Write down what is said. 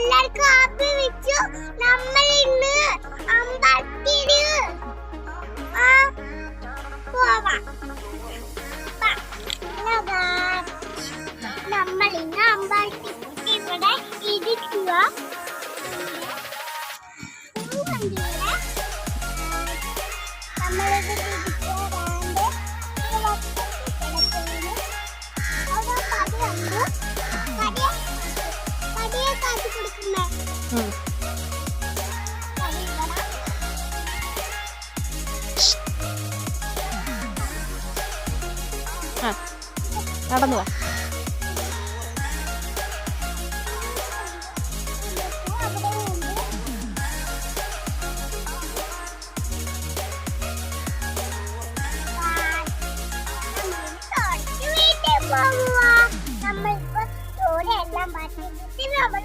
എല്ലാവർക്കും ഹാപ്പി വിഷു. നമ്മൾ ഇന്ന് അമ്പലത്തില് പോവാം. നമ്മൾ ഇന്ന് അമ്പലത്തിൽ ഇവിടെ ഇരിക്കുക. നടന്നു വാ. നമ്മളിപ്പോ ചോടെല്ലാം മാറ്റി നമ്മൾ